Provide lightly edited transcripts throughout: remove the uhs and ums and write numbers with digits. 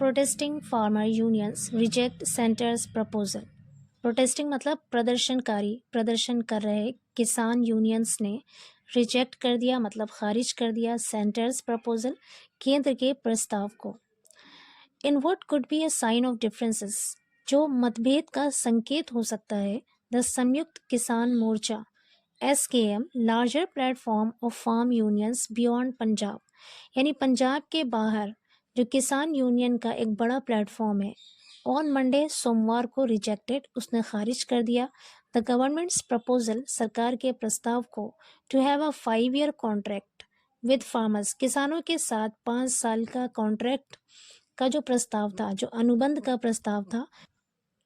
Protesting farmer unions reject centres proposal. Protesting मतलब प्रदर्शन कर रहे किसान यूनियंस ने रिजेक्ट कर दिया मतलब खारिज कर दिया सेंटर्स प्रपोजल, केंद्र के प्रस्ताव को। In what could be a sign of differences, जो मतभेद का संकेत हो सकता है, the Samyukt Kisan Morcha SKM larger platform of farm unions beyond Punjab, यानी पंजाब के बाहर जो किसान यूनियन का एक बड़ा प्लेटफॉर्म है, ऑन मंडे सोमवार को रिजेक्टेड, उसने खारिज कर दिया द गवर्नमेंट्स प्रपोजल, सरकार के प्रस्ताव को, to have a 5-year contract with farmers, किसानों के साथ 5 साल का कॉन्ट्रैक्ट का जो प्रस्ताव था, जो अनुबंध का प्रस्ताव था,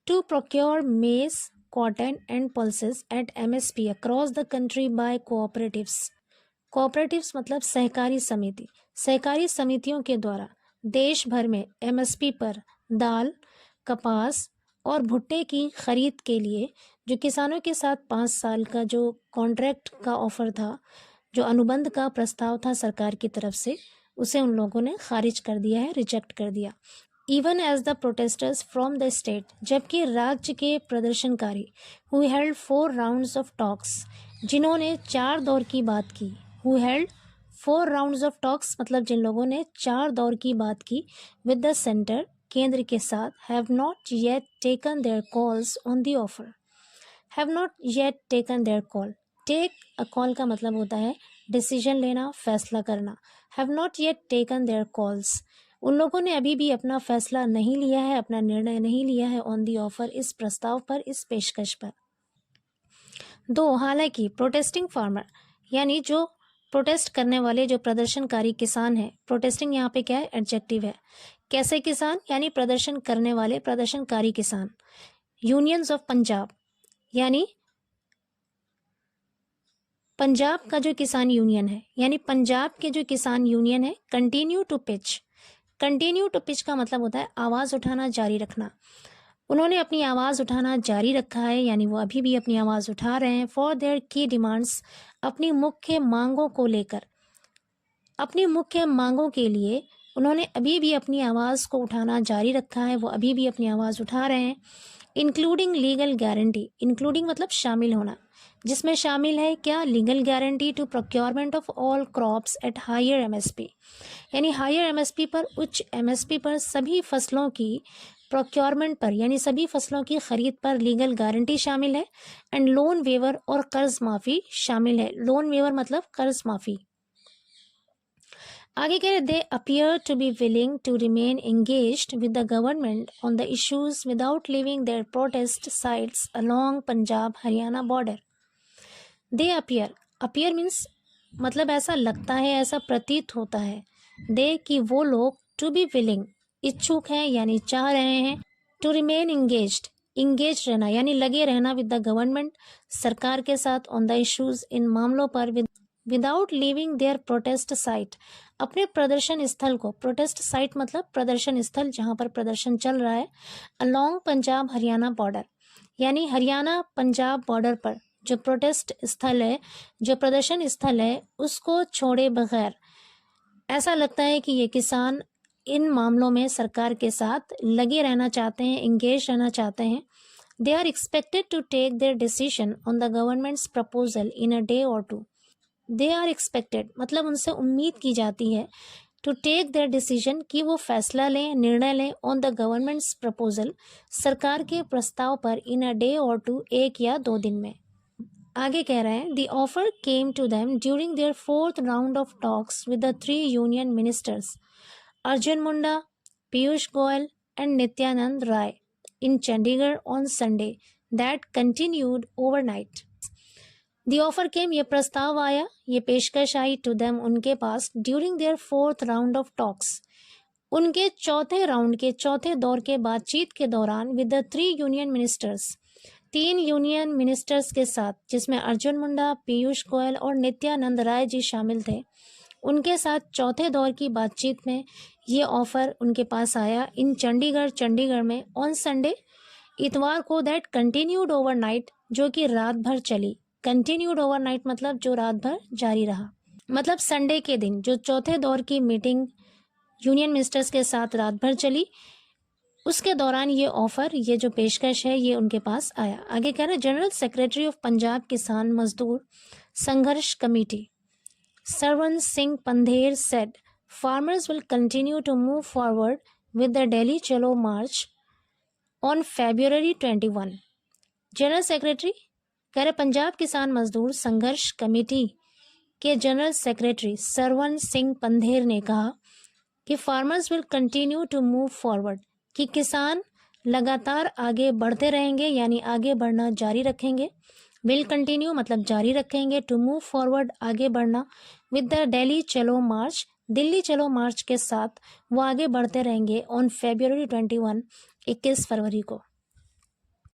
to procure maize cotton and pulses at MSP across the country by cooperatives. Cooperatives मतलब सहकारी समिति, सहकारी समितियों के द्वारा देश भर में MSP पर दाल, कपास और भुट्टे की खरीद के लिए जो किसानों के साथ 5 साल का जो कॉन्ट्रैक्ट का ऑफर था, जो अनुबंध का प्रस्ताव था सरकार की तरफ से, उसे उन लोगों ने खारिज कर दिया है, रिजेक्ट कर दिया। Even as the protesters from the state, जबकि राज्य के प्रदर्शनकारी who held 4 rounds of talks, जिन्होंने 4 दौर की बात की, who held 4 rounds of talks मतलब जिन लोगों ने 4 दौर की बात की विद द सेंटर, केंद्र के साथ, have not yet taken their calls on the offer. Have not yet taken their call, take a call का मतलब होता है डिसीजन लेना, फैसला करना। Have not yet taken their calls, उन लोगों ने अभी भी अपना फैसला नहीं लिया है, अपना निर्णय नहीं लिया है ऑन दी ऑफर, इस प्रस्ताव पर, इस पेशकश पर। दो, हालांकि प्रोटेस्टिंग फार्मर यानी जो प्रोटेस्ट करने वाले जो प्रदर्शनकारी किसान हैं, प्रोटेस्टिंग यहाँ पे क्या है, एडजेक्टिव है। कैसे किसान, यानी प्रदर्शन करने वाले प्रदर्शनकारी किसान। यूनियंस ऑफ पंजाब यानी पंजाब का जो किसान यूनियन है, यानी पंजाब के जो किसान यूनियन है, continue to pitch. Continue to pitch का मतलब होता है आवाज़ उठाना, जारी रखना। उन्होंने अपनी आवाज़ उठाना जारी रखा है, यानी वो अभी भी अपनी आवाज़ उठा रहे हैं। फॉर देयर की डिमांड्स, अपनी मुख्य मांगों को लेकर, अपनी मुख्य मांगों के लिए उन्होंने अभी भी अपनी आवाज़ को उठाना जारी रखा है, वो अभी भी अपनी आवाज़ उठा रहे हैं। इंक्लूडिंग लीगल गारंटी, इंक्लूडिंग मतलब शामिल होना, जिसमें शामिल है क्या, legal guarantee to procurement of all crops at higher MSP, यानी हायर MSP पर, उच्च MSP पर सभी फसलों की प्रोक्योरमेंट पर, यानी सभी फसलों की खरीद पर लीगल गारंटी शामिल है। एंड लोन वेवर और कर्ज माफ़ी शामिल है। लोन वेवर मतलब कर्ज माफ़ी। आगे कह रहे, they appear to be willing to remain engaged with the government on the issues without leaving their protest sites along Punjab Haryana border. They appear, appear means मतलब ऐसा लगता है, ऐसा प्रतीत होता है। दे कि वो लोग, टू बी विलिंग इच्छुक हैं यानी चाह रहे हैं, टू रिमेन एंगेज्ड, इंगेज रहना यानी लगे रहना, विद द गवर्नमेंट सरकार के साथ, ऑन द इश्यूज इन मामलों पर, without leaving their protest site, अपने प्रदर्शन स्थल को, प्रोटेस्ट साइट मतलब प्रदर्शन स्थल जहाँ पर प्रदर्शन चल रहा है, अलोंग पंजाब हरियाणा बॉर्डर, यानी हरियाणा पंजाब बॉर्डर पर जो प्रोटेस्ट स्थल है, जो प्रदर्शन स्थल है, उसको छोड़े बगैर। ऐसा लगता है कि ये किसान इन मामलों में सरकार के साथ लगे रहना चाहते हैं, इंगेज रहना चाहते हैं। They are expected to take their decision on the government's proposal in a day और टू। दे आर एक्सपेक्टेड मतलब उनसे उम्मीद की जाती है, टू टेक देयर डिसीजन कि वो फैसला लें, निर्णय लें, ऑन द गवर्नमेंट्स प्रपोजल सरकार के प्रस्ताव पर, इन अ डे और टू, 1 या 2 दिन में। आगे कह रहे हैं, the offer came to them during their 4th round of talks with the 3 union ministers Arjun Munda, Piyush Goyal and Nityanand Rai in Chandigarh on Sunday that continued overnight. The offer came, ये प्रस्ताव आया, ये पेशकश आई, टू देम उनके पास, during their 4th round of talks, उनके चौथे राउंड के चौथे दौर के बातचीत के दौरान, with the 3 union ministers, 3 union ministers के साथ, जिसमें अर्जुन मुंडा, पीयूष गोयल और नित्यानंद राय जी शामिल थे, उनके साथ चौथे दौर की बातचीत में ये ऑफर उनके पास आया, इन चंडीगढ़ में, ऑन संडे इतवार को, दैट कंटिन्यूड ओवरनाइट, जो कि रात भर चली। कंटिन्यूड ओवरनाइट मतलब जो रात भर जारी रहा, मतलब संडे के दिन जो चौथे दौर की मीटिंग यूनियन मिनिस्टर्स के साथ रात भर चली। उसके दौरान ये ऑफर, ये जो पेशकश है, ये उनके पास आया। आगे कह रहा है general secretary of Punjab Kisan Mazdoor Sangharsh committee Sarwan Singh Pandher said farmers will continue to move forward with the Delhi Chalo March on February 21। General secretary कह रहे पंजाब किसान मजदूर संघर्ष कमेटी के जनरल सेक्रेटरी सरवन सिंह पंधेर ने कहा कि farmers will continue to move forward, कि किसान लगातार आगे बढ़ते रहेंगे, यानी आगे बढ़ना जारी रखेंगे। विल कंटिन्यू मतलब जारी रखेंगे, टू मूव फॉरवर्ड आगे बढ़ना, विद द दिल्ली चलो मार्च दिल्ली चलो मार्च के साथ वो आगे बढ़ते रहेंगे ऑन February 21 21 फरवरी को।